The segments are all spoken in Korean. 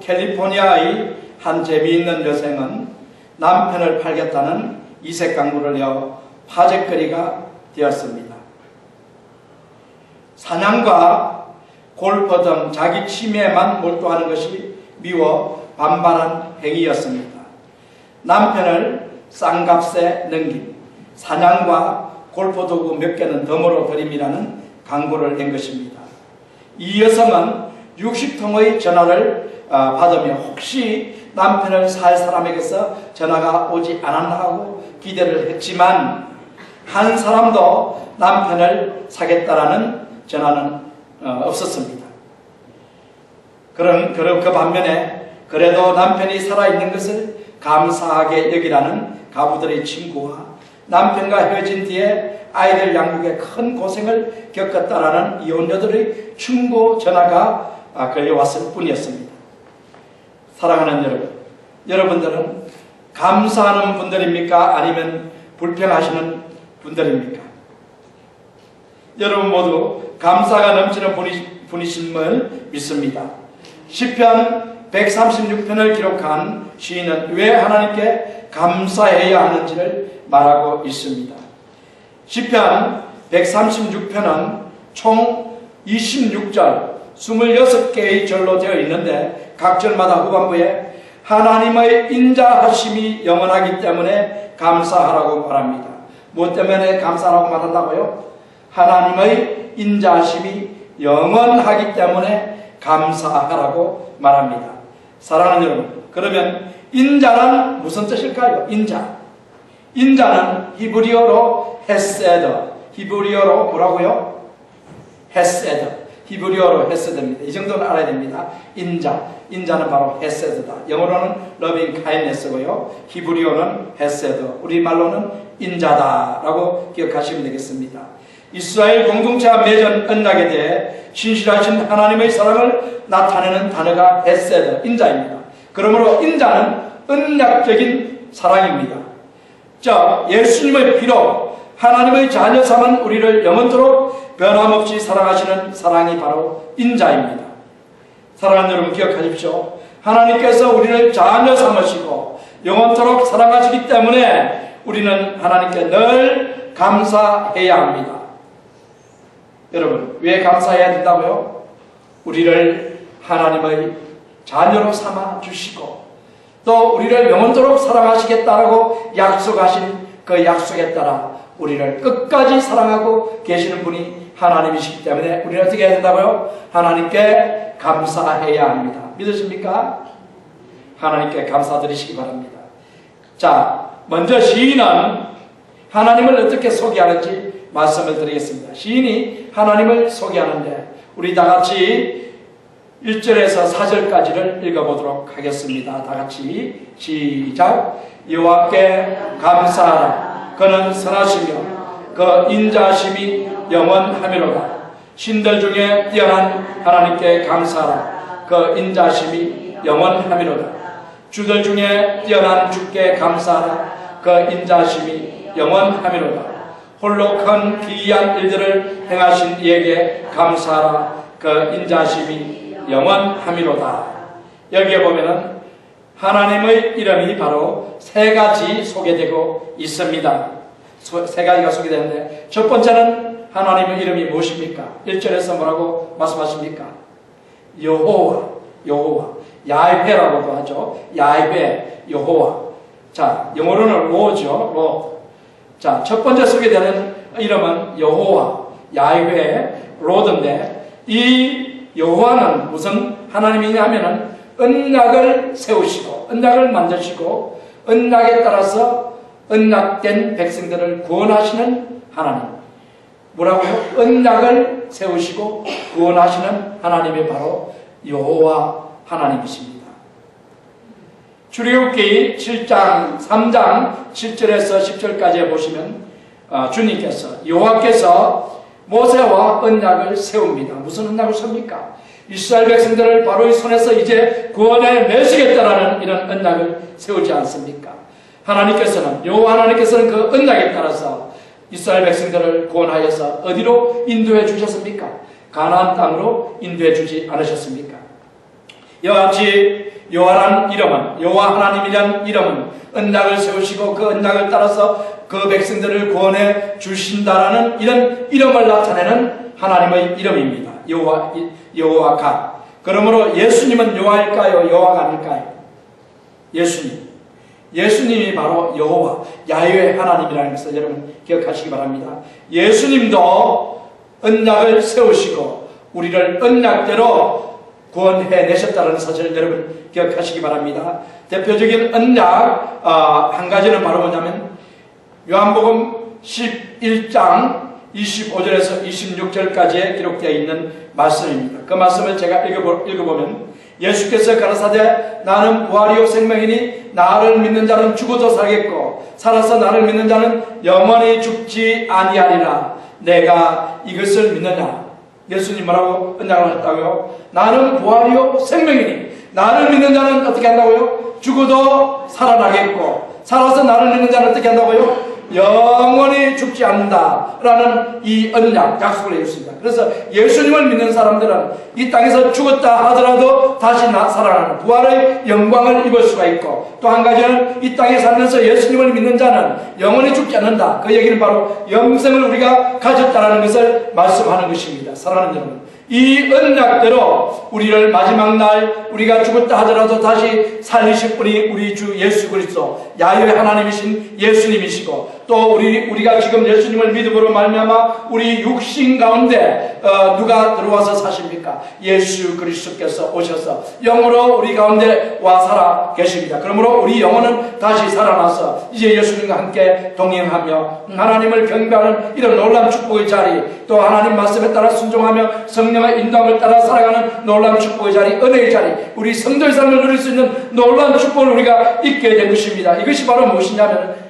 캘리포니아의 한 재미있는 여성은 남편을 팔겠다는 이색 광고를 내어 화제거리가 되었습니다. 사냥과 골프 등 자기 취미에만 몰두하는 것이 미워 반발한 행위였습니다. 남편을 싼값에 넘긴 사냥과 골프 도구 몇 개는 덤으로 드림이라는 광고를 낸 것입니다. 이 여성은 60통의 전화를 받으며 혹시 남편을 살 사람에게서 전화가 오지 않았나 하고 기대를 했지만 한 사람도 남편을 사겠다라는 전화는 없었습니다. 그 반면에 그래도 남편이 살아있는 것을 감사하게 여기라는 가부들의 친구와 남편과 헤어진 뒤에 아이들 양육에 큰 고생을 겪었다라는 이혼녀들의 충고 전화가 걸려왔을 뿐이었습니다. 사랑하는 여러분, 여러분들은 감사하는 분들입니까? 아니면 불평하시는 분들입니까? 여러분 모두 감사가 넘치는 분이심을 믿습니다. 시편 136편을 기록한 시인은 왜 하나님께 감사해야 하는지를 말하고 있습니다. 시편 136편은 총 26절 26개의 절로 되어 있는데 각 절마다 후반부에 하나님의 인자하심이 영원하기 때문에 감사하라고 말합니다. 무엇 때문에 감사하라고 말한다고요? 하나님의 인자하심이 영원하기 때문에 감사하라고 말합니다. 사랑하는 여러분, 그러면 인자는 무슨 뜻일까요? 인자는 히브리어로 헤세드, 히브리어로 뭐라고요? 헤세드, 히브리어로 헤세드입니다. 이 정도는 알아야 됩니다. 인자는 바로 헤세드다. 영어로는 loving kindness고요. 히브리어는 헤세드, 우리말로는 인자다라고 기억하시면 되겠습니다. 이스라엘 공동체와 맺은 언약에 대해 신실하신 하나님의 사랑을 나타내는 단어가 헤세드, 인자입니다. 그러므로 인자는 언약적인 사랑입니다. 자, 예수님의 피로 하나님의 자녀 삼은 우리를 영원토록 변함없이 사랑하시는 사랑이 바로 인자입니다. 사랑하는 여러분 기억하십시오. 하나님께서 우리를 자녀 삼으시고 영원토록 사랑하시기 때문에 우리는 하나님께 늘 감사해야 합니다. 여러분, 왜 감사해야 된다고요? 우리를 하나님의 자녀로 삼아 주시고 또 우리를 영원토록 사랑하시겠다라고 약속하신 그 약속에 따라 우리를 끝까지 사랑하고 계시는 분이 하나님이시기 때문에 우리는 어떻게 해야 된다고요? 하나님께 감사해야 합니다. 믿으십니까? 하나님께 감사드리시기 바랍니다. 자, 먼저 시인은 하나님을 어떻게 소개하는지 말씀을 드리겠습니다. 시인이 하나님을 소개하는데 우리 다 같이 1절에서 4절까지를 읽어보도록 하겠습니다. 다 같이 시작. 여호와께 감사하라. 그는 선하시며 그 인자하심이 영원하미로다. 신들 중에 뛰어난 하나님께 감사하라. 그 인자하심이 영원하미로다. 주들 중에 뛰어난 주께 감사하라. 그 인자하심이 영원하미로다. 홀로 큰 기이한 일들을 행하신 이에게 감사하라. 그 인자하심이 영원하미로다. 여기에 보면은 하나님의 이름이 바로 세 가지 소개되고 있습니다. 세 가지가 소개되는데 첫 번째는 하나님의 이름이 무엇입니까? 1절에서 뭐라고 말씀하십니까? 여호와, 야훼라고도 하죠. 야훼, 여호와. 자, 영어로는 로죠. 자, 첫 번째 소개되는 이름은 여호와, 야훼, 로드인데 이 여호와는 무슨 하나님이냐 하면은 언약을 세우시고 언약을 만드시고 언약에 따라서 언약된 백성들을 구원하시는 하나님. 뭐라고요? 언약을 세우시고 구원하시는 하나님이 바로 여호와 하나님이십니다. 출애굽기 7장 3장 7절에서 10절까지 보시면 주님께서 여호와께서 모세와 언약을 세웁니다. 무슨 언약을 세웁니까? 이스라엘 백성들을 바로의 손에서 이제 구원해 내시겠다라는 이런 언약을 세우지 않습니까? 여호와 하나님께서는 그 언약에 따라서 이스라엘 백성들을 구원하여서 어디로 인도해 주셨습니까? 가나안 땅으로 인도해 주지 않으셨습니까? 이와 같이 여호와라는 이름은, 여호와 하나님이라는 이름은 언약을 세우시고 그 언약을 따라서 그 백성들을 구원해 주신다라는 이런 이름을 나타내는 하나님의 이름입니다. 여호와가. 그러므로 예수님은 여호와일까요? 여호와가 아닐까요? 예수님이 바로 여호와, 야훼 하나님이라는 것을 여러분 기억하시기 바랍니다. 예수님도 언약을 세우시고 우리를 언약대로 구원해내셨다는 사실을 여러분 기억하시기 바랍니다. 대표적인 언약 한 가지는 바로 뭐냐면 요한복음 11장 25절에서 26절까지에 기록되어 있는 말씀입니다. 그 말씀을 제가 읽어보면 예수께서 가라사대 나는 부활이요 생명이니 나를 믿는 자는 죽어도 살겠고 살아서 나를 믿는 자는 영원히 죽지 아니하리라. 내가 이것을 믿느냐? 예수님 뭐라고 언약을 했다고요? 나는 부활이요 생명이니 나를 믿는 자는 어떻게 한다고요? 죽어도 살아나겠고 살아서 나를 믿는 자는 어떻게 한다고요? 영원히 죽지 않는다라는 이 언약 약속을 해줬습니다. 그래서 예수님을 믿는 사람들은 이 땅에서 죽었다 하더라도 다시 살아나는 부활의 영광을 입을 수가 있고, 또 한 가지는 이 땅에 살면서 예수님을 믿는 자는 영원히 죽지 않는다. 그 얘기는 바로 영생을 우리가 가졌다는 것을 말씀하는 것입니다. 사랑하는 여러분, 이 언약대로 우리를 마지막 날 우리가 죽었다 하더라도 다시 살리실 분이 우리 주 예수 그리스도, 야훼 하나님이신 예수님이시고, 또 우리가 지금 예수님을 믿음으로 말미암아 우리 육신 가운데 누가 들어와서 사십니까? 예수 그리스도께서 오셔서 영으로 우리 가운데 와 살아 계십니다. 그러므로 우리 영혼은 다시 살아나서 이제 예수님과 함께 동행하며 하나님을 경배하는 이런 놀라운 축복의 자리, 또 하나님 말씀에 따라 순종하며 성령의 인도함을 따라 살아가는 놀라운 축복의 자리, 은혜의 자리, 우리 성도의 삶을 누릴 수 있는 놀라운 축복을 우리가 있게 된 것입니다. 이것이 바로 무엇이냐면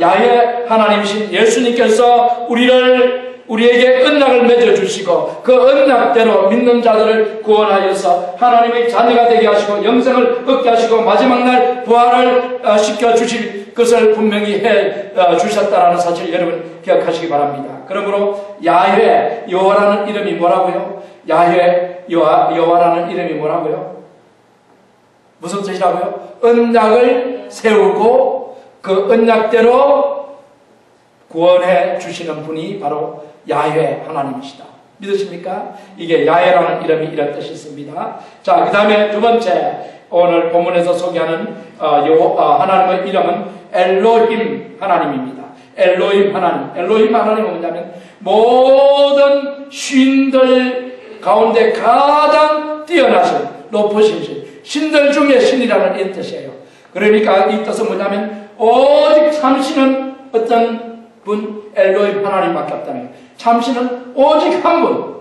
야훼 하나님이신 예수님께서 우리에게 언약을 맺어주시고 그 언약대로 믿는 자들을 구원하여서 하나님의 자녀가 되게 하시고 영생을 얻게 하시고 마지막 날 부활을 시켜주실 것을 분명히 해주셨다는 사실 여러분 기억하시기 바랍니다. 그러므로 야훼, 여호와라는 이름이 뭐라고요? 야훼, 여호와라는 이름이 뭐라고요? 무슨 뜻이라고요? 언약을 세우고 그 언약대로 구원해 주시는 분이 바로 야훼 하나님이시다. 믿으십니까? 이게 야훼라는 이름이 이런 뜻이 있습니다. 자, 그 다음에 두 번째 오늘 본문에서 소개하는 하나님의 이름은 엘로힘 하나님입니다. 엘로힘 하나님은 뭐냐면 모든 신들 가운데 가장 뛰어나신 높으신 신들 중에 신이라는 이 뜻이에요. 그러니까 이 뜻은 뭐냐면 오직 참신은 어떤 분? 엘로힘 하나님밖에 없다는 거예요. 참신은 오직 한 분,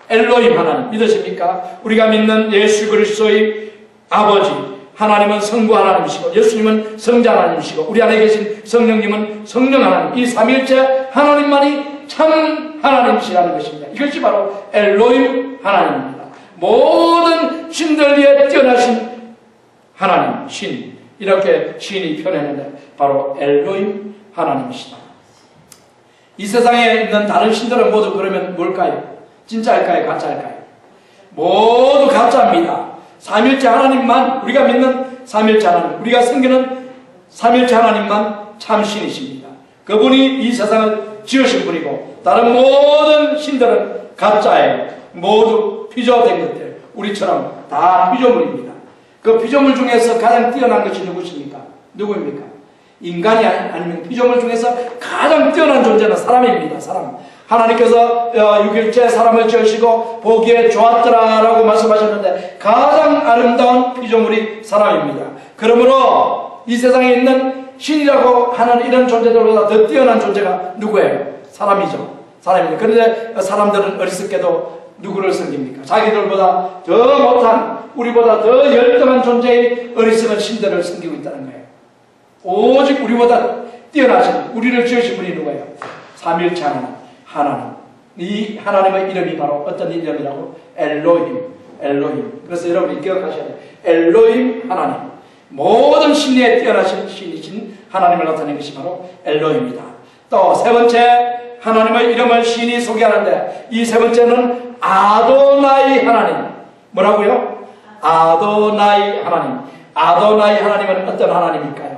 엘로힘 하나님. 믿으십니까? 우리가 믿는 예수 그리스도의 아버지 하나님은 성부 하나님이시고 예수님은 성자 하나님이시고 우리 안에 계신 성령님은 성령 하나님, 이 삼위일체 하나님만이 참 하나님이시라는 것입니다. 이것이 바로 엘로힘 하나님입니다. 모든 신들 위에 뛰어나신 하나님, 신, 이렇게 신이 표현했는데 바로 엘로힘 하나님이시다. 이 세상에 있는 다른 신들은 모두 그러면 뭘까요? 진짜일까요? 가짜일까요? 모두 가짜입니다. 삼위일체 하나님만, 우리가 믿는 삼위일체 하나님, 우리가 섬기는 삼위일체 하나님만 참신이십니다. 그분이 이 세상을 지으신 분이고 다른 모든 신들은 가짜예요. 모두 피조된 것들, 우리처럼 다 피조물입니다. 그 피조물 중에서 가장 뛰어난 것이 누구십니까? 누구입니까? 인간이 아니면 피조물 중에서 가장 뛰어난 존재는 사람입니다. 사람. 하나님께서 6일째 사람을 지으시고 보기에 좋았더라라고 말씀하셨는데 가장 아름다운 피조물이 사람입니다. 그러므로 이 세상에 있는 신이라고 하는 이런 존재들보다 더 뛰어난 존재가 누구예요? 사람이죠. 사람입니다. 그런데 사람들은 어리석게도 누구를 섬깁니까? 자기들보다 더 못한, 우리보다 더 열등한 존재의 어리석은 신들을 섬기고 있다는 거예요. 오직 우리보다 뛰어나신, 우리를 지으신 분이 누구예요? 삼위일체 하나님. 이 하나님의 이름이 바로 어떤 이름이라고? 엘로힘. 그래서 여러분이 기억하셔야 돼요. 엘로힘 하나님. 모든 신리에 뛰어나신 신이신 하나님을 나타낸 것이 바로 엘로힘이다. 또 세 번째 하나님의 이름을 신이 소개하는데 이 세 번째는 아도나이 하나님. 뭐라고요? 아도나이 하나님. 아도나이 하나님은 어떤 하나님일까요?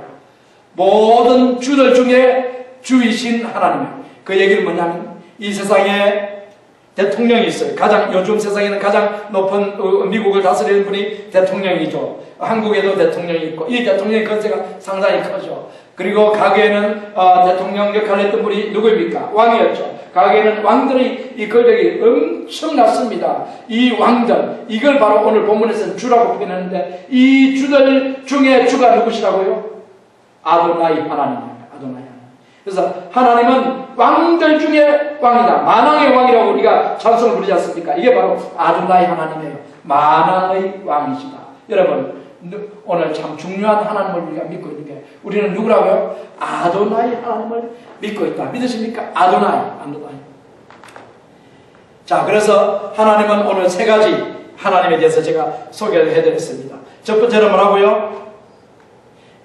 모든 주들 중에 주이신 하나님. 그 얘기는 뭐냐면 이 세상에 대통령이 있어요. 요즘 세상에는 가장 높은 미국을 다스리는 분이 대통령이죠. 한국에도 대통령이 있고 이 대통령의 권세가 상당히 크죠. 그리고 과거에는 대통령 역할을 했던 분이 누구입니까? 왕이었죠. 과거에는 왕들의 이 권력이 엄청났습니다. 이 왕들, 이걸 바로 오늘 본문에서는 주라고 표현했는데 이 주들 중에 주가 누구시라고요? 아도나이 하나님입니다. 아도나이 하나님. 그래서 하나님은 왕들 중에 왕이다. 만왕의 왕이라고 우리가 찬송을 부르지 않습니까? 이게 바로 아도나이 하나님이에요. 만왕의 왕이시다. 여러분, 오늘 참 중요한 하나님을 우리가 믿고 있는 게 우리는 누구라고요? 아도나이 하나님을 믿고 있다. 믿으십니까? 아도나이. 자, 그래서 하나님은 오늘 세 가지 하나님에 대해서 제가 소개를 해드렸습니다. 첫 번째는 뭐라고요?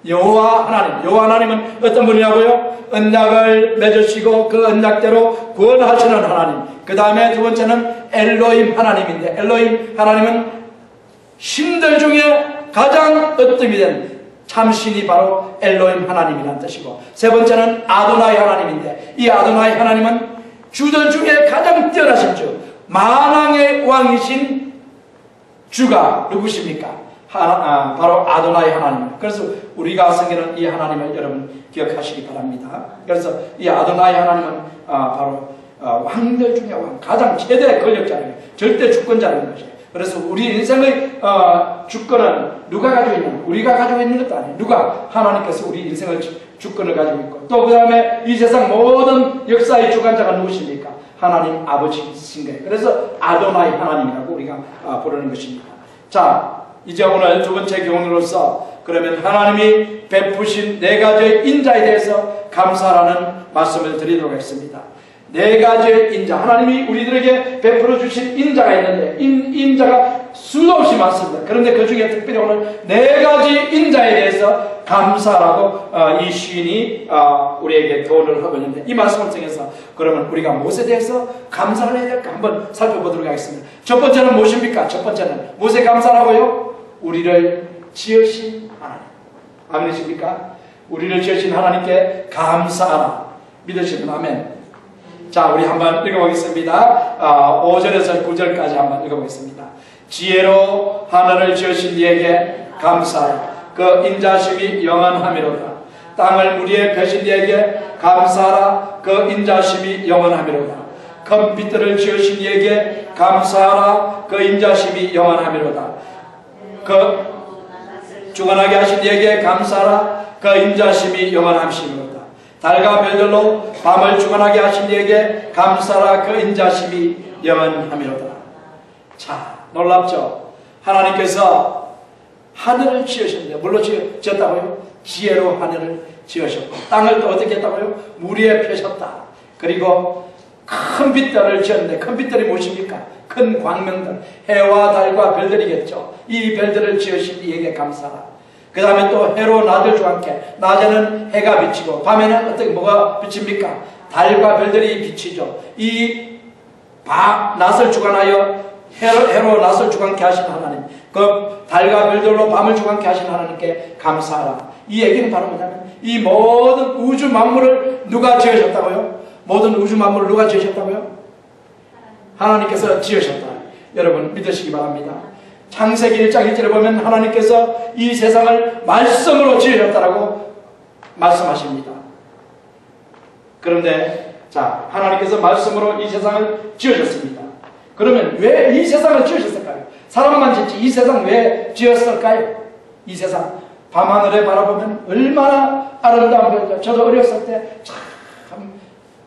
여호와 하나님. 여호와 하나님은 어떤 분이냐고요? 언약을 맺으시고 그 언약대로 구원하시는 하나님. 그 다음에 두 번째는 엘로힘 하나님인데 엘로힘 하나님은 신들 중에 가장 으뜸이 된 참신이 바로 엘로힘 하나님이라는 뜻이고, 세 번째는 아도나이 하나님인데 이 아도나이 하나님은 주들 중에 가장 뛰어나신 주, 만왕의 왕이신 주가 누구십니까? 바로 아도나이 하나님. 그래서 우리가 섬기는 이 하나님을 여러분 기억하시기 바랍니다. 그래서 이 아도나이 하나님은 바로 왕들 중에 가장 최대 권력자예요. 절대 주권자라는 것이에요. 그래서 우리 인생의 주권은 누가 가지고 있냐? 우리가 가지고 있는 것도 아니에요. 누가? 하나님께서 우리 인생의 주권을 가지고 있고, 또 그 다음에 이 세상 모든 역사의 주관자가 누구십니까? 하나님 아버지이신 거예요. 그래서 아도나이 하나님이라고 우리가 부르는 것입니다. 자, 이제 오늘 두 번째 교훈으로서 그러면 하나님이 베푸신 네 가지의 인자에 대해서 감사라는 말씀을 드리도록 하겠습니다. 네 가지의 인자, 하나님이 우리들에게 베풀어 주신 인자가 있는데 인자가 수도 없이 많습니다. 그런데 그 중에 특별히 오늘 네 가지 인자에 대해서 감사라고 이 시인이 우리에게 교훈을 하고 있는데, 이 말씀을 통해서 그러면 우리가 무엇에 대해서 감사를 해야 될까 한번 살펴보도록 하겠습니다. 첫 번째는 무엇입니까? 첫 번째는 무엇에 감사라고요? 우리를 지으신 하나님. 아멘이십니까? 우리를 지으신 하나님께 감사하라. 믿으시면 아멘. 자, 우리 한번 읽어보겠습니다. 5절에서 9절까지 한번 읽어보겠습니다. 지혜로 하늘을 지으신 이에게 감사하라. 그 인자심이 영원하미로다. 땅을 무리에 펴신 이에게 감사하라. 그 인자심이 영원하미로다. 큰 빛들을 지으신 이에게 감사하라. 그 인자심이 영원하미로다. 그 주관하게 하신 이에게 감사하라. 그 인자심이 영원하시미로다. 달과 별들로 밤을 주관하게 하신 이에게 감사하라. 그 인자심이 영원하미로다. 자, 놀랍죠? 하나님께서 하늘을 지으셨는데, 뭘로 지었다고요? 지혜로 하늘을 지으셨고, 땅을 또 어떻게 했다고요? 물 위에 펴셨다. 그리고 큰 빛들을 지었는데, 큰 빛들이 무엇입니까? 큰 광명들, 해와 달과 별들이겠죠. 이 별들을 지으신 이에게 감사하라. 그 다음에 또 해로 낮을 주 함께, 낮에는 해가 비치고 밤에는 어떻게 뭐가 비칩니까? 달과 별들이 비치죠. 이 낮을 주관하여 해로 낮을 주관케 하신 하나님, 그 달과 별들로 밤을 주관케 하신 하나님께 감사하라. 이 얘기는 바로 뭐냐면 이 모든 우주 만물을 누가 지으셨다고요? 모든 우주 만물을 누가 지으셨다고요? 하나님께서 지으셨다. 여러분 믿으시기 바랍니다. 창세기 1장 1절에 보면 하나님께서 이 세상을 말씀으로 지으셨다라고 말씀하십니다. 그런데 자, 하나님께서 말씀으로 이 세상을 지으셨습니다. 그러면 왜 이 세상을 지으셨을까요? 사람만 짓지 이 세상 왜 지었을까요? 이 세상 밤하늘에 바라보면 얼마나 아름다운 별들. 저도 어렸을 때 참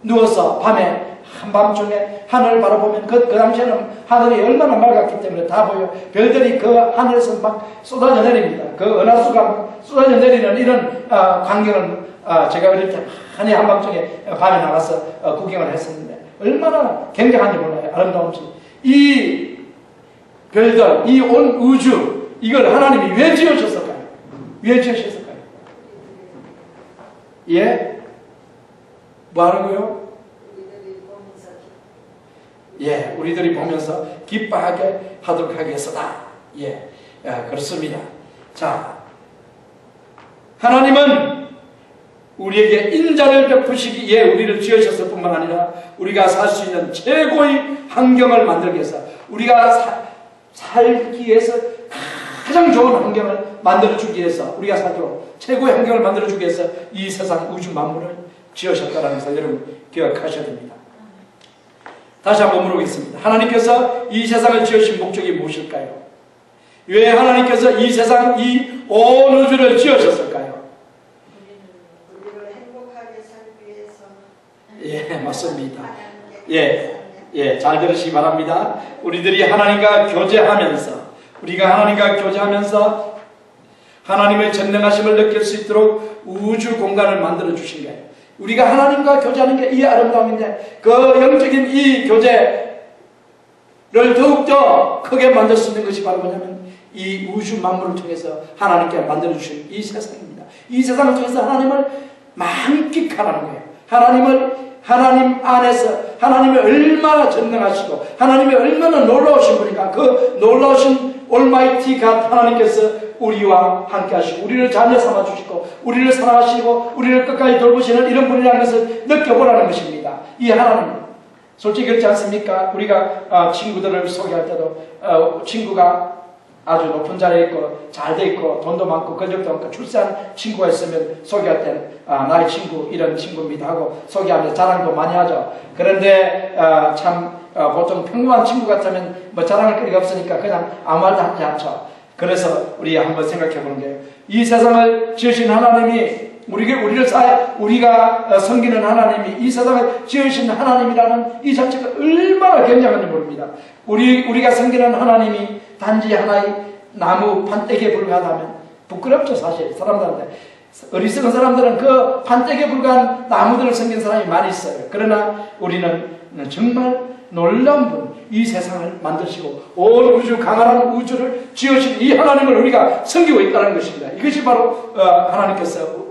누워서 밤에 한밤중에 하늘을 바라보면 그 당시에는 하늘이 얼마나 맑았기 때문에 다 보여. 별들이 그 하늘에서 막 쏟아져 내립니다. 그 은하수가 막 쏟아져 내리는 이런 광경을 제가 어릴 때 한해 한밤중에 밤에 나가서 구경을 했었는데 얼마나 굉장한지 몰라요. 아름다운지. 이 별들, 이 온 우주, 이걸 하나님이 왜 지으셨을까요? 왜 지으셨을까요? 예? 뭐 하는 거요? 예, 우리들이 보면서 기뻐하게 하도록 하기 위해서다. 예. 그렇습니다. 자, 하나님은 우리에게 인자를 베푸시기 위해 우리를 지으셨을 뿐만 아니라 우리가 살 수 있는 최고의 환경을 만들기 위해서, 우리가 살기 위해서 가장 좋은 환경을 만들어주기 위해서, 우리가 살도록 최고의 환경을 만들어주기 위해서 이 세상 우주 만물을 지으셨다는 것을 여러분 기억하셔야 됩니다. 다시 한번 물어보겠습니다. 하나님께서 이 세상을 지으신 목적이 무엇일까요? 왜 하나님께서 이 세상, 이 온 우주를 지으셨을까요? 우리를 행복하게 살기 위해서. 예, 맞습니다. 예, 잘 들으시기 바랍니다. 우리들이 하나님과 교제하면서, 우리가 하나님과 교제하면서 하나님의 전능하심을 느낄 수 있도록 우주 공간을 만들어 주신 거예요. 우리가 하나님과 교제하는 게 이 아름다움인데, 그 영적인 이 교제를 더욱더 크게 만들 수 있는 것이 바로 뭐냐면 이 우주 만물을 통해서 하나님께 만들어주신 이 세상입니다. 이 세상을 통해서 하나님을 만끽하라는 거예요. 하나님 안에서 하나님이 얼마나 전능하시고 하나님이 얼마나 놀라우신 분인가, 그 놀라우신 올마이티 갓 하나님께서 우리와 함께 하시고 우리를 자녀 삼아 주시고 우리를 사랑하시고 우리를 끝까지 돌보시는 이런 분이라는 것을 느껴보라는 것입니다. 이 하나님, 솔직히 그렇지 않습니까? 우리가 친구들을 소개할 때도 친구가 아주 높은 자리에 있고 잘 돼 있고 돈도 많고 근력도 많고 출세한 친구가 있으면 소개할 때는 나의 친구 이런 친구입니다 하고 소개하면서 자랑도 많이 하죠. 그런데 보통 평범한 친구 같으면 뭐 자랑할 거리가 없으니까 그냥 아무 말도 하지 않죠. 그래서 우리 한번 생각해 보는 게요, 이 세상을 지으신 하나님이 우리가 섬기는 하나님이 이 세상을 지으신 하나님이라는 이 자체가 얼마나 굉장한지 모릅니다. 우리가 섬기는 하나님이 단지 하나의 나무 판때기에 불과하다면 부끄럽죠. 사실 사람들한테, 어리석은 사람들은 그 판때기에 불과한 나무들을 섬기는 사람이 많이 있어요. 그러나 우리는 정말 놀라운 분, 이 세상을 만드시고 온 우주, 강한 우주를 지으신 이 하나님을 우리가 섬기고 있다는 것입니다. 이것이 바로 하나님께서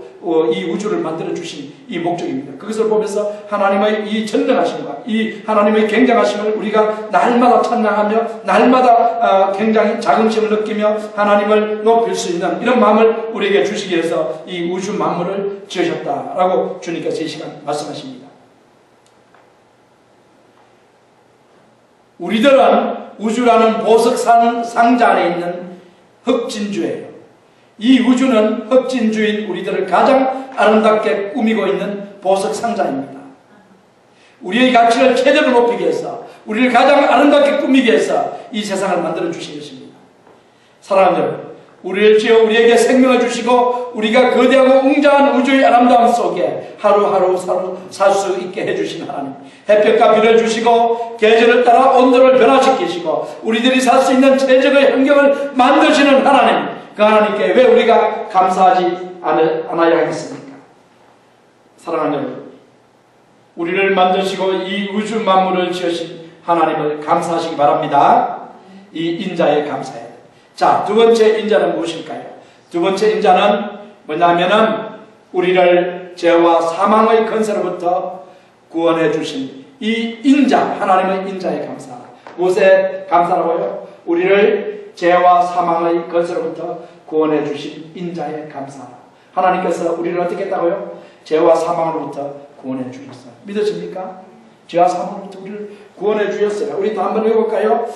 이 우주를 만들어 주신 이 목적입니다. 그것을 보면서 하나님의 이 전능하심과 이 하나님의 굉장하심을 우리가 날마다 찬양하며 날마다 굉장히 자긍심을 느끼며 하나님을 높일 수 있는 이런 마음을 우리에게 주시기 위해서 이 우주 만물을 지으셨다라고 주님께서 이 시간 말씀하십니다. 우리들은 우주라는 보석 상자 안에 있는 흑진주예요. 이 우주는 흑진주인 우리들을 가장 아름답게 꾸미고 있는 보석 상자입니다. 우리의 가치를 최대로 높이기 위해서, 우리를 가장 아름답게 꾸미기 위해서 이 세상을 만들어 주신 것입니다. 사랑하는 여러분, 우리를 지어 우리에게 생명을 주시고 우리가 거대하고 웅장한 우주의 아름다움 속에 하루하루 살 수 있게 해주신 하나님, 햇볕과 비를 주시고 계절을 따라 온도를 변화시키시고 우리들이 살 수 있는 최적의 환경을 만드시는 하나님, 그 하나님께 왜 우리가 감사하지 않아야 하겠습니까? 사랑하는 여러분, 우리를 만드시고 이 우주 만물을 지으신 하나님을 감사하시기 바랍니다. 이 인자에 감사해요. 자, 두 번째 인자는 무엇일까요? 두 번째 인자는 뭐냐면은 우리를 죄와 사망의 권세로부터 구원해 주신 이 인자, 하나님의 인자에 감사하라. 무엇에 감사라고요? 우리를 죄와 사망의 권세로부터 구원해 주신 인자에 감사하라. 하나님께서 우리를 어떻게 했다고요? 죄와 사망으로부터 구원해 주셨어요. 믿으십니까? 죄와 사망으로부터 우리를 구원해 주셨어요. 우리 또 한번 읽어볼까요?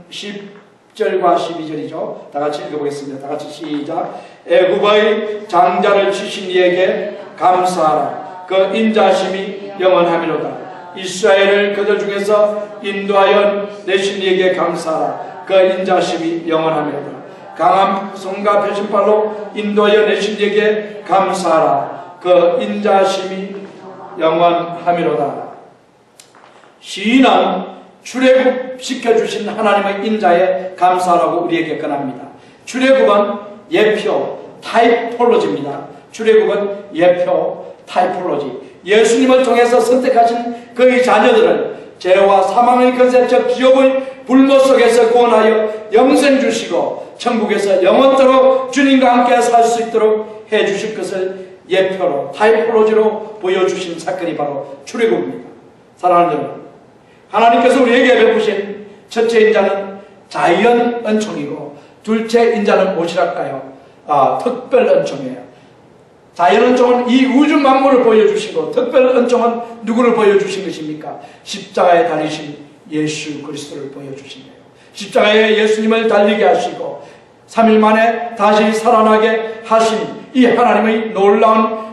10절과 12절이죠. 다 같이 읽어보겠습니다. 다 같이 시작. 애굽의 장자를 치신 이에게 감사하라. 그 인자심이 영원하미로다. 이스라엘을 그들 중에서 인도하여 내신 이에게 감사하라. 그 인자심이 영원하미로다. 강한 손과 표심발로 인도하여 내신 이에게 감사하라. 그 인자심이 영원하미로다. 시인은 출애굽시켜주신 하나님의 인자에 감사하라고 우리에게 권합니다. 출애굽은 예표, 타이폴로지입니다. 출애굽은 예표, 타이폴로지. 예수님을 통해서 선택하신 그의 자녀들을 죄와 사망의 권세, 즉 지옥의 불모 속에서 구원하여 영생 주시고 천국에서 영원토록 주님과 함께 살 수 있도록 해주실 것을 예표로, 타이폴로지로 보여주신 사건이 바로 출애굽입니다. 사랑하는 여러분, 하나님께서 우리에게 베푸신 첫째 인자는 자연 은총이고 둘째 인자는 무엇이랄까요? 특별 은총이에요. 자연 은총은 이 우주 만물을 보여주시고, 특별 은총은 누구를 보여주신 것입니까? 십자가에 달리신 예수 그리스도를 보여주신 거예요. 십자가에 예수님을 달리게 하시고 3일 만에 다시 살아나게 하신 이 하나님의 놀라운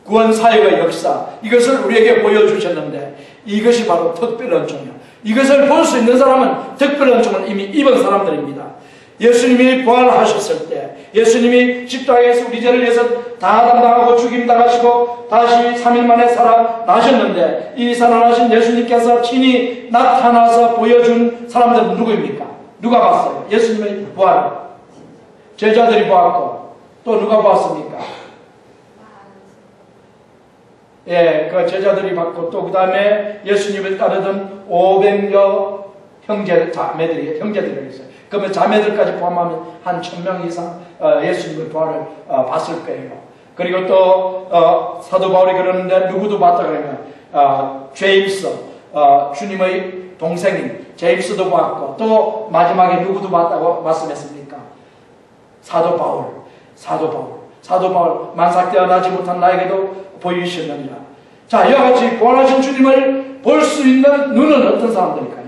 구원 사역의 역사, 이것을 우리에게 보여주셨는데, 이것이 바로 특별 은총이에요. 이것을 볼 수 있는 사람은 특별 은총을 이미 입은 사람들입니다. 예수님이 부활하셨을 때, 예수님이 십자가에서 우리 죄를 위해서 다 담당하고 죽임당하시고 다시 3일 만에 살아나셨는데, 이 살아나신 예수님께서 친히 나타나서 보여준 사람들은 누구입니까? 누가 봤어요? 예수님의 부활을. 제자들이 보았고, 또 누가 보았습니까? 예, 그 제자들이 봤고, 또 그 다음에 예수님을 따르던 500여 자매들이 있어요. 그러면 자매들까지 포함하면 한 1000명 이상 예수님의 부활을 봤을 거예요. 그리고 또 사도 바울이 그러는데, 누구도 봤다 그러면 제임스, 주님의 동생인 제임스도 봤고, 또 마지막에 누구도 봤다고 말씀했습니까? 사도 바울 만삭되어 나지 못한 나에게도 보이셨느니라. 자, 이와 같이 부활하신 주님을 볼 수 있는 눈은 어떤 사람들일까요?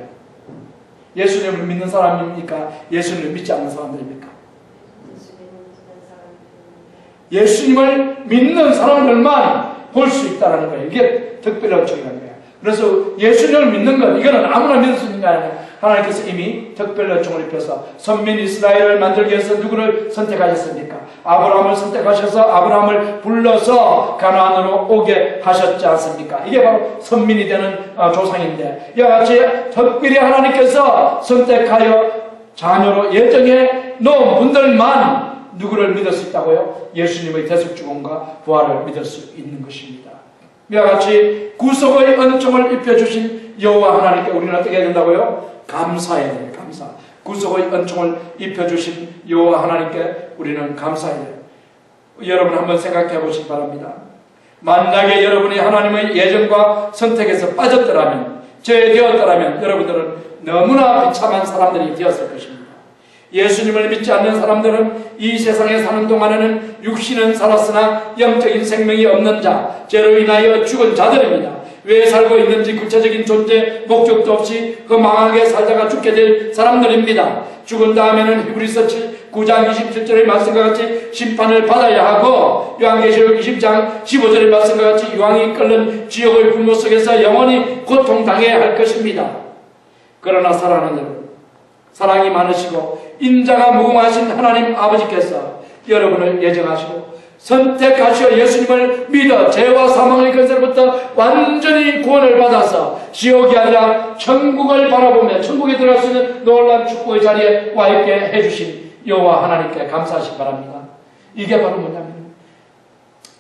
예수님을 믿는 사람입니까? 예수님을 믿지 않는 사람들입니까? 예수님을 믿는 사람들만 볼 수 있다는 거예요. 이게 특별한 은총이라는 거예요. 그래서 예수님을 믿는 것, 이거는 아무나 믿을 수 있는 게 아니라 하나님께서 이미 특별한 은총을 입혀서 선민 이스라엘을 만들기 위해서 누구를 선택하셨습니까? 아브라함을 선택하셔서 아브라함을 불러서 가나안으로 오게 하셨지 않습니까? 이게 바로 선민이 되는 조상인데, 이와 같이 특별히 하나님께서 선택하여 자녀로 예정해 놓은 분들만 누구를 믿을 수 있다고요? 예수님의 대속주권과 부활을 믿을 수 있는 것입니다. 이와 같이 구속의 은총을 입혀주신 여호와 하나님께 우리는 어떻게 해야 된다고요? 감사해야 돼요. 감사. 구속의 은총을 입혀주신 여호와 하나님께 우리는 감사해야 돼요. 여러분 한번 생각해 보시기 바랍니다. 만약에 여러분이 하나님의 예정과 선택에서 빠졌더라면, 죄되었더라면 여러분들은 너무나 비참한 사람들이 되었을 것입니다. 예수님을 믿지 않는 사람들은 이 세상에 사는 동안에는 육신은 살았으나 영적인 생명이 없는 자, 죄로 인하여 죽은 자들입니다. 왜 살고 있는지 구체적인 존재, 목적도 없이 그 망하게 살다가 죽게 될 사람들입니다. 죽은 다음에는 히브리서 9장 27절의 말씀과 같이 심판을 받아야 하고, 요한계시록 20장 15절의 말씀과 같이 유황이 끓는 지옥의 분노 속에서 영원히 고통당해야 할 것입니다. 그러나 사랑하는 여러분, 사랑이 많으시고 인자가 무궁하신 하나님 아버지께서 여러분을 예정하시고 선택하시어 예수님을 믿어 죄와 사망의 권세로부터 완전히 구원을 받아서 지옥이 아니라 천국을 바라보며 천국에 들어갈 수 있는 놀라운 축복의 자리에 와 있게 해주신 여호와 하나님께 감사하시기 바랍니다. 이게 바로 뭐냐면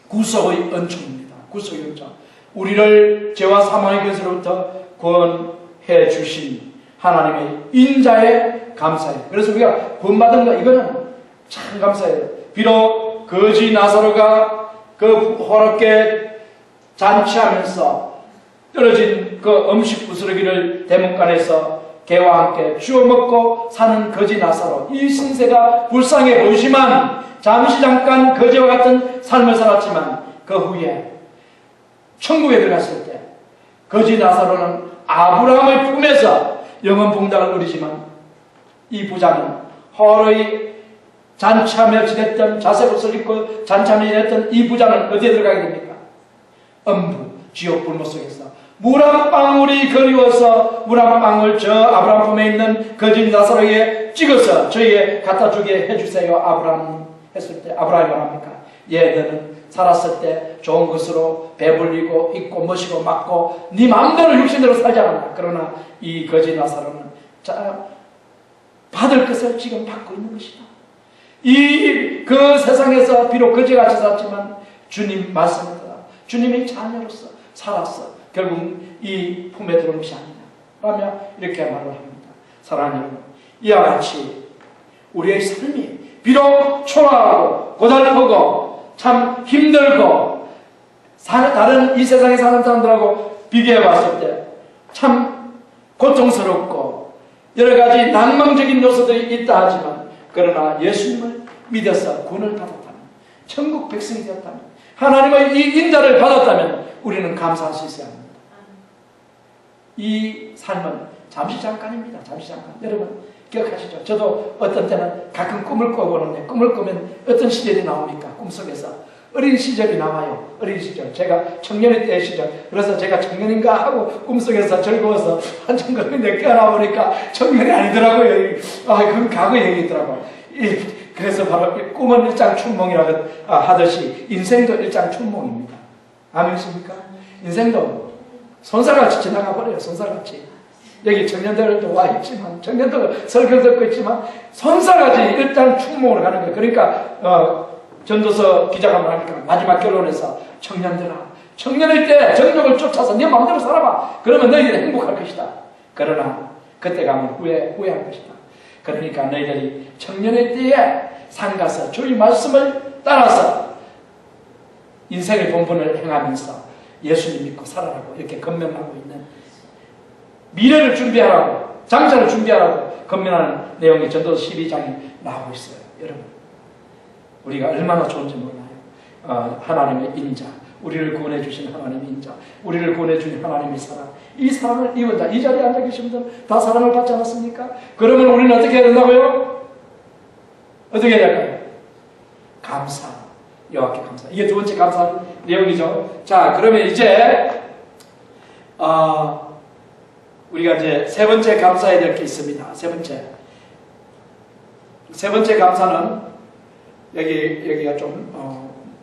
구속의 은총입니다. 구속의 은총. 우리를 죄와 사망의 권세로부터 구원해 주신 하나님의 인자의 감사예요. 그래서 우리가 구원받은 거, 이거는 참 감사해요. 비록 거지 나사로가 그 호롭게 잔치하면서 떨어진 그 음식 부스러기를 대문간에서 개와 함께 주워 먹고 사는 거지 나사로, 이 신세가 불쌍해 보이지만 잠시 잠깐 거지와 같은 삶을 살았지만 그 후에 천국에 들어갔을 때 거지 나사로는 아브라함의 품에서 영원 봉닭을 누리지만, 이 부자는 허러히 잔치하며 지냈던, 자색 옷을 입고 잔치하며 지냈던 이 부자는 어디에 들어가게 됩니까? 음부, 지옥 불모 속에서 물 한 방울이 그리워서 물 한 방울 저 아브라함 품에 있는 거짓 나사로에게 찍어서 저에게 갖다 주게 해주세요. 아브라함 했을 때 아브라함이 말합니까? 너는 살았을 때 좋은 것으로 배불리고 입고 멋이고 맞고 네 마음대로 육신대로 살지 않았나. 그러나 이 거짓 나사로는 받을 것을 지금 받고 있는 것이다. 그 세상에서 비록 거지같이 살았지만 주님 말씀을 따라 주님의 자녀로서 살았어. 결국 이 품에 들어온 것이 아니냐 라며 이렇게 말을 합니다. 사랑하는 여러분, 이와 같이 우리의 삶이 비록 초라하고 고달프고 참 힘들고 다른 이 세상에 사는 사람들하고 비교해 봤을 때 참 고통스럽고 여러 가지 낭망적인 요소들이 있다 하지만, 그러나 예수님을 믿어서 구원을 받았다면, 천국 백성이 되었다면, 하나님의 이 인자를 받았다면 우리는 감사할 수 있어야 합니다. 이 삶은 잠시 잠깐입니다. 잠시 잠깐. 여러분 기억하시죠? 저도 어떤 때는 가끔 꿈을 꿔보는데, 꿈을 꾸면 어떤 시절이 나옵니까? 꿈속에서 어린 시절이 나와요. 어린 시절. 제가 청년일 때의 시절. 그래서 제가 청년인가 하고 꿈속에서 즐거워서 한참 걸리는데 깨어나보니까 청년이 아니더라고요. 그건 과거 얘기더라고요. 그래서 바로 꿈은 일장춘몽이라고 하듯이 인생도 일장춘몽입니다. 아멘입니까? 인생도 손살같이 지나가 버려요. 손살같이. 여기 청년들도 와 있지만, 청년들 설교 듣고 있지만 손살같이 일장춘몽으로 가는 거예요. 그러니까 전도서 기자가 말하니까 마지막 결론에서 청년들아, 청년일 때 정욕을 쫓아서 네 마음대로 살아봐. 그러면 너희들이 행복할 것이다. 그러나 그때 가면 후회할 것이다. 그러니까 너희들이 청년의 때에 상가서 주의 말씀을 따라서 인생의 본분을 행하면서 예수님 믿고 살아라고 이렇게 건면하고 있는, 미래를 준비하라고, 장차를 준비하라고 건면하는 내용이 전도서 12장에 나오고 있어요. 여러분 우리가 얼마나 좋은지 몰라요. 하나님의 인자, 우리를 구원해 주신 하나님의 인자, 우리를 구원해 주신 하나님의 사랑, 이 사랑을 입은 자, 이 자리에 앉아 계신 분들 다 사랑을 받지 않았습니까? 그러면 우리는 어떻게 해야 된다고요? 어떻게 해야 될까요? 감사, 여호와께 감사. 이게 두 번째 감사 내용이죠. 자, 그러면 이제 우리가 이제 세 번째 감사해야 될 게 있습니다. 세 번째 감사는 여기가 좀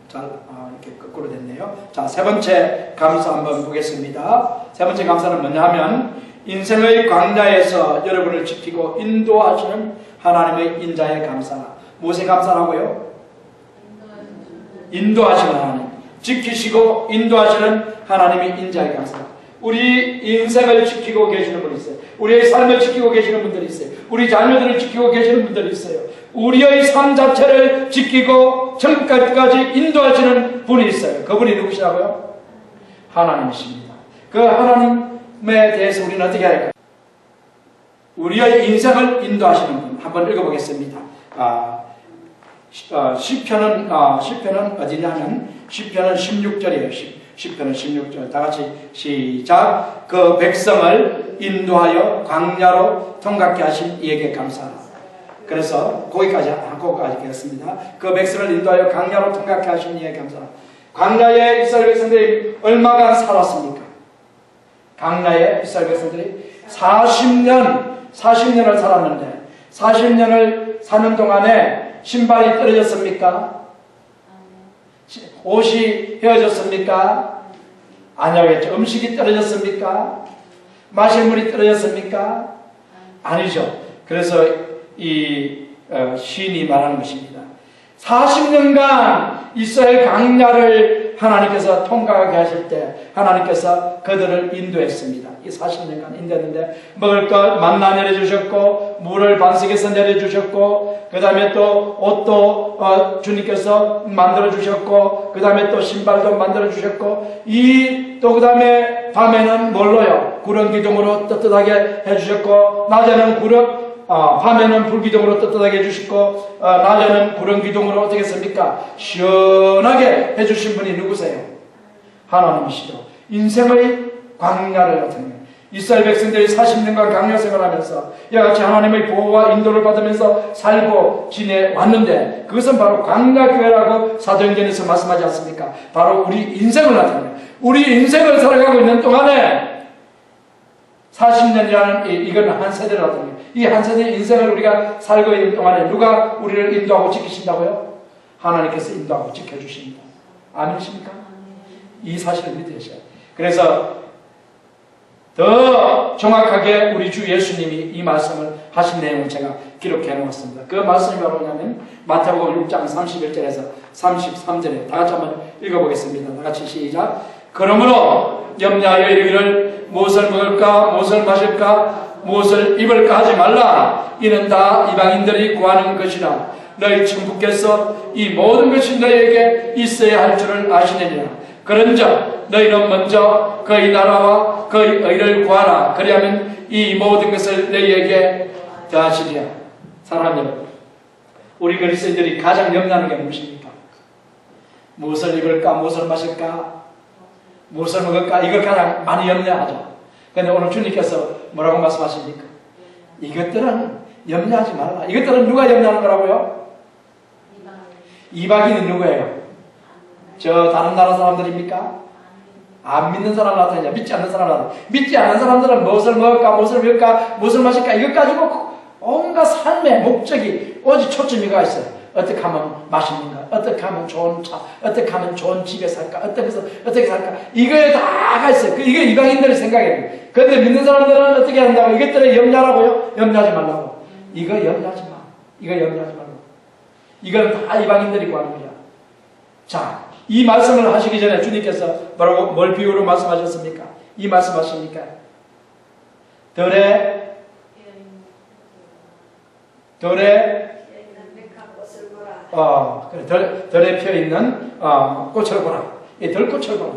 이렇게 거꾸로 됐네요. 자, 세 번째 감사 한번 보겠습니다. 세 번째 감사는 뭐냐면, 인생의 광야에서 여러분을 지키고 인도하시는 하나님의 인자의 감사. 무엇의 감사라고요? 인도하시는 하나님, 지키시고 인도하시는 하나님의 인자의 감사. 우리 인생을 지키고 계시는 분이 있어요. 우리의 삶을 지키고 계시는 분들이 있어요. 우리 자녀들을 지키고 계시는 분들이 있어요. 우리의 삶 자체를 지키고 천국까지 인도하시는 분이 있어요. 그분이 누구시라고요? 하나님이십니다. 그 하나님에 대해서 우리는 어떻게 할까요? 우리의 인생을 인도하시는 분. 한번 읽어보겠습니다. 시편은 어디냐면 시편은 16절이에요. 시편은 16절. 다 같이 시작. 그 백성을 인도하여 광야로 통과케 하신 이에게 감사하라. 그래서 거기까지 하겠습니다. 그 백성을 인도하여 광야로 통과케 하신 이에게 감사하라. 광야에 이스라엘 백성들이 얼마간 살았습니까? 광야에 이스라엘 백성들이 40년을 살았는데, 40년을 사는 동안에 신발이 떨어졌습니까? 옷이 헤어졌습니까? 아니겠죠. 음식이 떨어졌습니까? 마실 물이 떨어졌습니까? 아니죠. 그래서 이 시인이 말하는 것입니다. 40년간 이스라엘 광야를 하나님께서 통과하게 하실 때 하나님께서 그들을 인도했습니다. 이 40년간 인도했는데 먹을 것 만나 내려주셨고, 물을 반석에서 내려주셨고, 그 다음에 또 옷도 주님께서 만들어주셨고, 그 다음에 또 신발도 만들어주셨고, 또 그 다음에 밤에는 뭘로요? 구름기둥으로 떳떳하게 해주셨고, 낮에는 밤에는 불기둥으로 떳떳하게 해주시고, 낮에는 구름기둥으로 어떻게 했습니까? 시원하게 해주신 분이 누구세요? 하나님이시죠. 인생의 광야를 나타내요. 이스라엘 백성들이 40년간 광야 생활하면서 이와 같이 하나님의 보호와 인도를 받으면서 살고 지내왔는데, 그것은 바로 광야교회라고 사도행전에서 말씀하지 않습니까? 바로 우리 인생을 나타내요. 우리 인생을 살아가고 있는 동안에 40년이라는 이건 한 세대를 나타내요. 이 한 세대의 인생을 우리가 살고 있는 동안에 누가 우리를 인도하고 지키신다고요? 하나님께서 인도하고 지켜주십니다. 아멘이십니까? 이 사실을 믿으셔야 돼요. 그래서 더 정확하게 우리 주 예수님이 이 말씀을 하신 내용을 제가 기록해 놓았습니다. 그 말씀이 바로 뭐냐면 마태복음 6장 31절에서 33절에 다 같이 한번 읽어보겠습니다. 다 같이 시작. 그러므로 염려하여 이르기를 무엇을 먹을까, 무엇을 마실까, 무엇을 입을까 하지 말라. 이는 다 이방인들이 구하는 것이라. 너희 천부께서 이 모든 것이 너희에게 있어야 할 줄을 아시느니라. 그런즉 너희는 먼저 그의 나라와 그의 의를 구하라. 그리하면 이 모든 것을 너희에게 더하시리라. 사랑하는 여러분, 우리 그리스도인들이 가장 염려하는 게 무엇입니까? 무엇을 입을까? 무엇을 마실까? 무엇을 먹을까? 이걸 가장 많이 염려하죠. 그런데 오늘 주님께서 뭐라고 말씀하십니까? 이것들은 염려하지 말라. 이것들은 누가 염려하는 거라고요? 이방인은 누구예요? 저 다른 나라 사람들입니까? 안 믿는 사람 나타나냐? 믿지 않는 사람 나타나냐? 믿지 않는 사람들은 무엇을 먹을까? 무엇을 먹을까? 무엇을 마실까? 이것 가지고 온갖 삶의 목적이 오직 초점이 가 있어요. 어떻게 하면 맛있는가? 어떻게 하면 좋은 차? 어떻게 하면 좋은 집에 살까? 어떻게 살까? 이거에 다 가 있어요. 이게 이방인들의 생각이에요. 그런데 믿는 사람들은 어떻게 한다고? 이것들을 염려하라고요? 염려하지 말라고. 이거 염려하지 마. 이거 염려하지 말라고. 이건 다 이방인들이 구하는 거야. 자, 이 말씀을 하시기 전에 주님께서 뭐라고, 뭘 비유로 말씀하셨습니까? 이 말씀하십니까? 덜에 덜에 펴있는 꽃을 보라. 이 들꽃을 보라.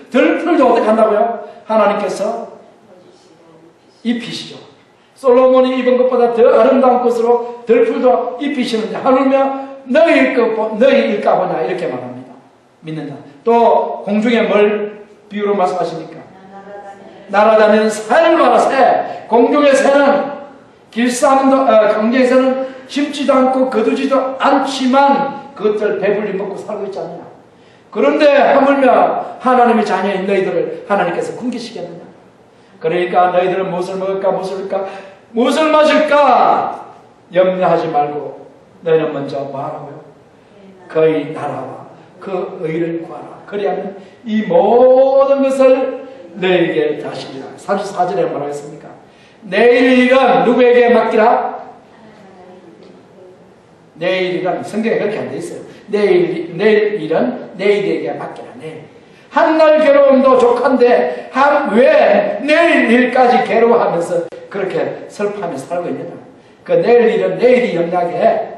들풀도 어떻게 한다고요? 하나님께서 입히시죠. 솔로몬이 입은 것보다 더 아름다운 꽃으로 들풀도 입히시는데 하물며 너희일까 보냐 이렇게 말합니다. 믿는다. 또 공중에 뭘 비유로 말씀하십니까? 날아다니는 새를 봐라. 새. 공중의 새는 경제에서는 심지도 않고 거두지도 않지만 그것들 배불리 먹고 살고 있지 않느냐. 그런데 하물며 하나님의 자녀인 너희들을 하나님께서 굶기시겠느냐. 그러니까 너희들은 무엇을 먹을까, 무엇을 할까, 무엇을 마실까 염려하지 말고 너희는 먼저 뭐 하라고요? 그의 나라와 그 의를 구하라. 그리하면 이 모든 것을 너희에게 다시리라. 34절에 뭐라 했습니까? 내일 일은 누구에게 맡기라? 내일 일은 성경에 그렇게 안 돼 있어요. 내일 일은 내일에게 맡기라. 내일. 한날 괴로움도 족한데 왜 내일 일까지 괴로워하면서 그렇게 슬퍼하며 살고 있느냐. 그 내일 일은 내일이 염려하게 해.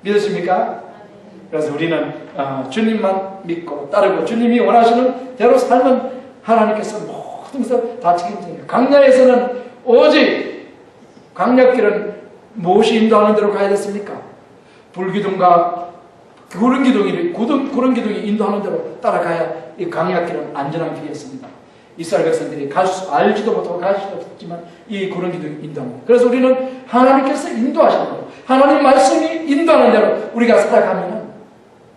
믿으십니까? 그래서 우리는 주님만 믿고 따르고 주님이 원하시는 대로 살면 하나님께서 모든 것을 다 책임집니다. 광야에서는 오직 광야길은 무엇이 인도하는 대로 가야 됐습니까? 불기둥과 구름 기둥이 인도하는 대로 따라가야 이 광야길은 안전한 길이었습니다. 이스라엘 백성들이 알지도 못하고 갈 수도 없지만 이 구름 기둥이 인도합니다. 그래서 우리는 하나님께서 인도하시는 거예요. 하나님 말씀이 인도하는 대로 우리가 살아가면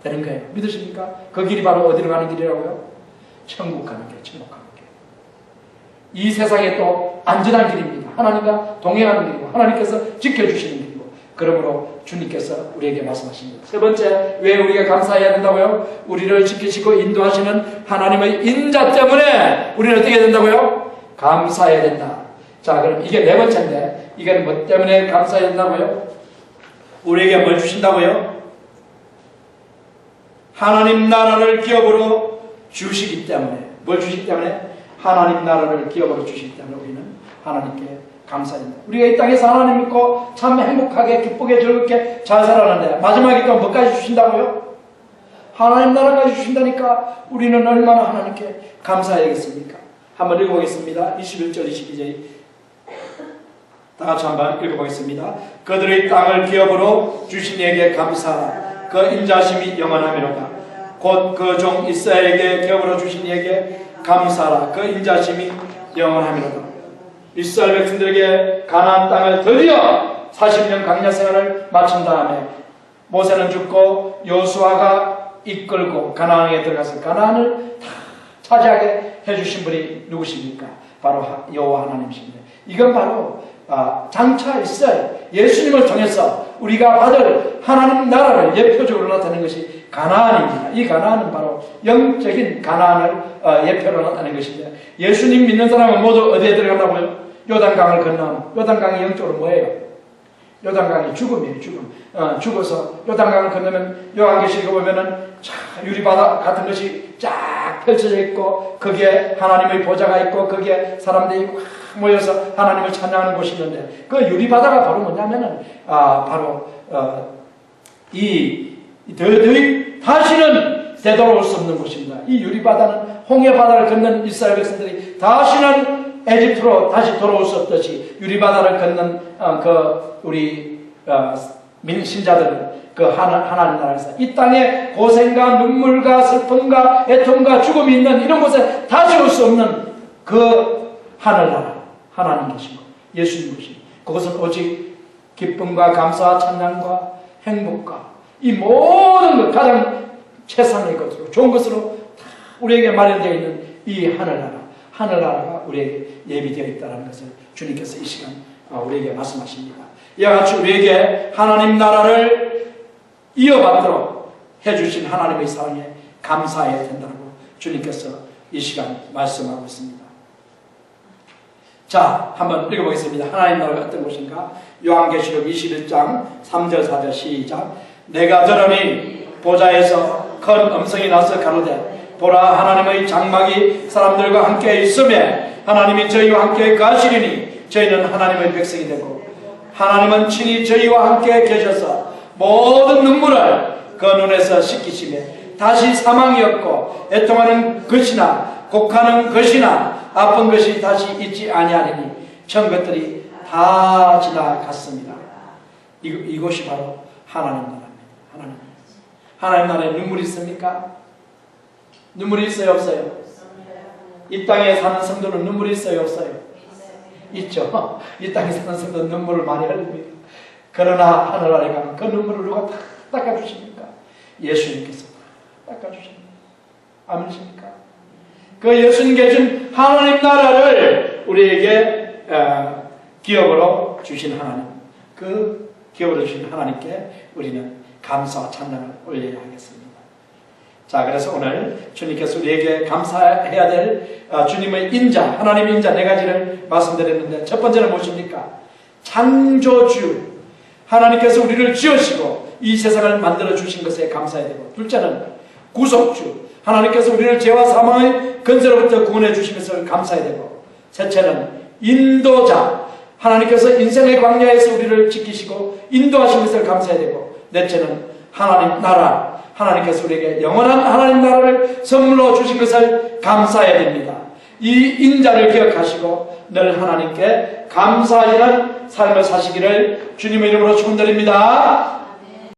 되는 거예요. 믿으십니까? 그 길이 바로 어디로 가는 길이라고요? 천국 가는 길, 천국 가는 길. 이 세상에 또 안전한 길입니다. 하나님과 동행하는 길이고 하나님께서 지켜주시는 길이고 그러므로 주님께서 우리에게 말씀하십니다. 세 번째, 왜 우리가 감사해야 된다고요? 우리를 지키시고 인도하시는 하나님의 인자 때문에 우리는 어떻게 된다고요? 감사해야 된다. 자, 그럼 이게 네 번째인데 이게 뭐 때문에 감사해야 된다고요? 우리에게 뭘 주신다고요? 하나님 나라를 기업으로 주시기 때문에. 뭘 주시기 때문에? 하나님 나라를 기업으로 주시기 때문에 우리는 하나님께 감사합니다. 우리가 이 땅에서 하나님 믿고 참 행복하게 기쁘게 즐겁게 잘 살았는데 마지막에 또 뭐까지 주신다고요? 하나님 나라까지 주신다니까 우리는 얼마나 하나님께 감사해야겠습니까? 한번 읽어보겠습니다. 21절 22절 다 같이 한번 읽어보겠습니다. 그들의 땅을 기업으로 주신 이에게 감사하라. 그 인자심이 영원하미로다. 곧 그 종 이스라엘에게 기업으로 주신 이에게 감사하라. 그 인자심이 영원하미로다. 이스라엘 백성들에게 가나안 땅을 드디어 40년 광야 생활을 마친 다음에 모세는 죽고 여호수아가 이끌고 가나안에 들어가서 가나안을 다 차지하게 해주신 분이 누구십니까? 바로 여호와 하나님이십니다. 이건 바로 장차 이스라엘 예수님을 통해서 우리가 받을 하나님 나라를 예표적으로 나타내는 것이 가나안입니다. 이 가나안은 바로 영적인 가나안을 예표로 나타내는 것인데 예수님 믿는 사람은 모두 어디에 들어간다고요? 요단강을 건너면 요단강이 영적으로 뭐예요? 요단강이 죽음이에요. 죽음. 죽어서 요단강을 건너면 요한계시록에 보면은 유리바다 같은 것이 쫙 펼쳐져 있고 거기에 하나님의 보좌가 있고 거기에 사람들이 모여서 하나님을 찬양하는 곳이 있는데 그 유리바다가 바로 뭐냐면은 바로 다시는 되돌아올 수 없는 곳입니다. 이 유리바다는 홍해바다를 건넌 이스라엘 백성들이 다시는 에집트로 다시 돌아올 수 없듯이 유리바다를 건넌 우리 신자들은 그 하나님 나라에서 이 땅에 고생과 눈물과 슬픔과 애통과 죽음이 있는 이런 곳에 다 지울 수 없는 그 하늘나라, 하나님 계신 것, 예수님 계신 것, 그것은 오직 기쁨과 감사와 찬양과 행복과 이 모든 것, 가장 최상의 것으로, 좋은 것으로 다 우리에게 마련되어 있는 이 하늘나라가 우리에게 예비되어 있다는 것을 주님께서 이 시간 우리에게 말씀하십니다. 이와 같이 우리에게 하나님 나라를 이어받도록 해주신 하나님의 사랑에 감사해야 된다고 주님께서 이 시간 말씀하고 있습니다. 자, 한번 읽어보겠습니다. 하나님 나라가 어떤 것인가? 요한계시록 21장 3절 4절 시작. 내가 들으니 보좌에서 큰 음성이 나서 가로되 보라, 하나님의 장막이 사람들과 함께 있으며 하나님이 저희와 함께 가시리니 저희는 하나님의 백성이 되고 하나님은 친히 저희와 함께 계셔서 모든 눈물을 그 눈에서 씻기시며 다시 사망이 없고 애통하는 것이나 곡하는 것이나 아픈 것이 다시 있지 아니하리니 전 것들이 다 지나갔습니다. 이것이 바로 하나님 나라입니다. 하나님 나라에 눈물이 있습니까? 눈물이 있어요, 없어요? 이 땅에 사는 성도는 눈물이 있어요, 없어요? 있죠. 이 땅에 사는 성도는 눈물을 많이 흘립니다. 그러나 하늘나라에 가면 그 눈물을 누가 다 닦아주십니까? 예수님께서 다 닦아주십니다. 아멘이십니까? 그 예수님 계신 하나님 나라를 우리에게 기업으로 주신 하나님, 그 기업으로 주신 하나님께 우리는 감사와 찬양을 올려야 하겠습니다. 자, 그래서 오늘 주님께서 우리에게 감사해야 될 주님의 인자, 하나님의 인자 네 가지를 말씀드렸는데, 첫 번째는 무엇입니까? 창조주, 하나님께서 우리를 지으시고 이 세상을 만들어 주신 것에 감사해야 되고, 둘째는 구속주, 하나님께서 우리를 죄와 사망의 근세로부터 구원해 주신 것을 감사해야 되고, 셋째는 인도자, 하나님께서 인생의 광야에서 우리를 지키시고 인도하신 것을 감사해야 되고, 넷째는 하나님 나라, 하나님께서 우리에게 영원한 하나님 나라를 선물로 주신 것을 감사해야 됩니다. 이 인자를 기억하시고 늘 하나님께 감사하는 삶을 사시기를 주님의 이름으로 축원드립니다.